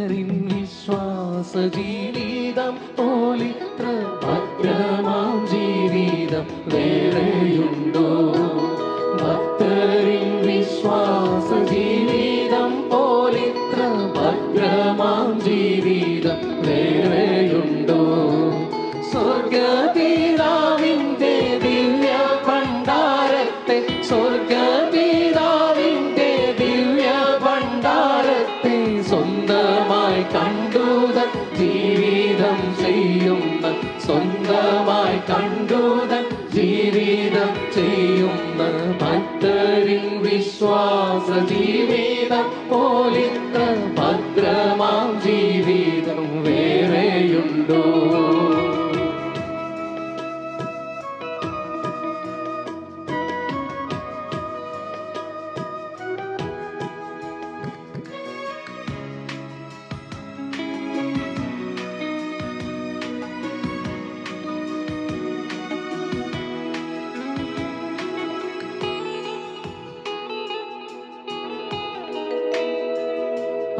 ഭക്തരിൻ വിശ്വാസ ജീവിതം പോലിത്ര ഭദ്രമാം ജീവിതം വേറെയുണ്ടോ? ഭക്തരിൻ വിശ്വാസ ജീവിതം പോലിത്ര ഭദ്രമാം ജീവിതം വേറെയുണ്ടോ? സ്വർഗപിതാവിന്റെ ദിവ്യ ഭണ്ഡാരത്തെ, സ്വർഗപിതാവിന്റെ ദിവ്യ ഭണ്ഡാരത്തെ സ്വന്തമായി കണ്ടുതൻ ജീവിതം ചെയ്യുന്ന, സ്വന്തമായി കണ്ടുതൻ ജീവിതം ചെയ്യുന്ന ഭക്തരിൻ വിശ്വാസ ജീവിതം പോലിത്ര ഭദ്രമാം ജീവിതം വേറെയുണ്ടോ?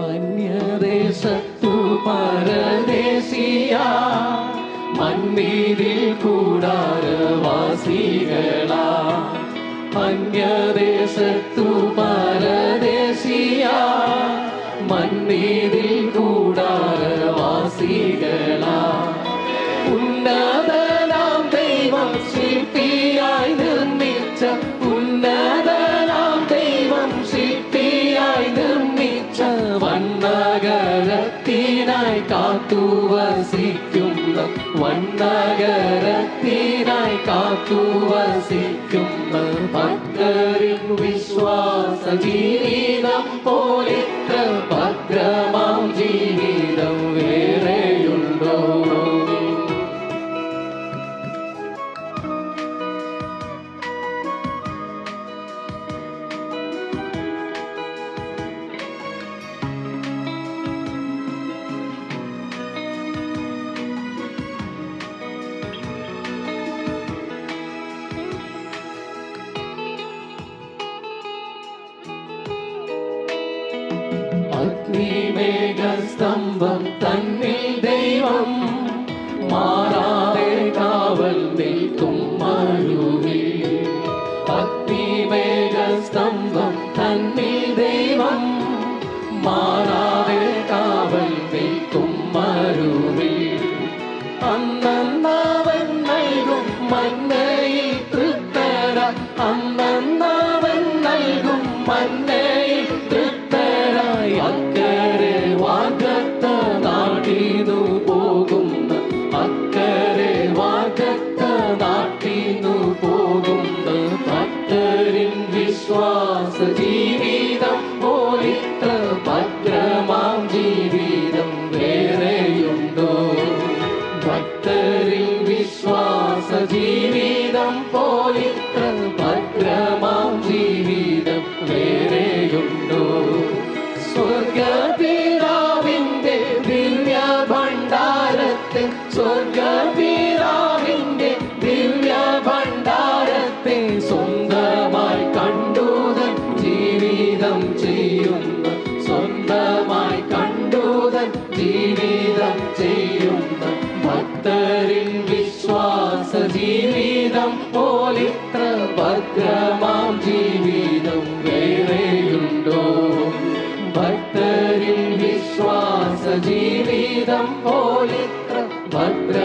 അന്യദേശത്തു പരദേശിയ മണ്ണിതിൽ കൂടാരവാസികളാ, അന്യദേശത്തു പരദേശിയ മണ്ണിതിൽ കൂടാരവാസികളാ, ഉന്നതനാം ദൈവം ശില്പിയായി നിർമ്മിച്ച, ഉന്നതനാം ദൈവം ശില്പിയായി നിർമ്മിച്ച വന്നഗരത്തിനായി കാത്തുവസിക്കുന്ന, വന്നഗരത്തിനായി കാത്തുവസിക്കുന്ന ഭക്തരിൻ വിശ്വാസ ജീവിതം പോലിത്ര ഭദ്രമാം ജീവിതം വേറെയുണ്ടോ? അഗ്നിമേഘസ്തംഭം തന്നിൽ ദൈവം മാറാതെ കാവൽ നിൽക്കും മരുവിൽ, അഗ്നിമേഘസ്തംഭം തന്നിൽ ദൈവം മാറാതെ കാവൽ നിൽക്കും മരുവിൽ, അന്നവൻ നൽകും മന്നയിൽ തൃപ്തര, അന്നവൻ നൽകും മന്നയിൽ തൃപ്തരായി അക്കരെ വാഗ്ദത്ത നാട്ടിനു പോകുന്ന, അക്കരെ വാഗ്ദത്ത നാട്ടിനു പോകുന്ന ഭക്തരിൻ വിശ്വാസ ജീവിതം പോലിത്ര ഭദ്രമാം ജീവിതം വേറെയുണ്ടോ? ഭക്തരിൻ വിശ്വാസ ജീവിതം പോലിത്ര ഭദ്രമാം ജീവിതം വേറെയുണ്ടോ? സ്വർഗപിതാവിന്റെ ദിവ്യ ഭണ്ഡാരത്തെ, സ്വർഗപിതാവിന്റെ ദിവ്യ ഭണ്ഡാരത്തെ സ്വന്തമായി കണ്ടുതൻ ജീവിതം ചെയ്യുന്ന, സ്വന്തമായി കണ്ടുതൻ ജീവിതം ചെയ്യുന്ന ഭക്തരിൻ വിശ്വാസ ജീവിതം പോലിത്ര ഭദ്രമാം ജീവിതം വേറെയുണ്ടോ? ഭക്തരിൻ വിശ്വാസ ജീവിതം പോലിത്ര ഭദ്ര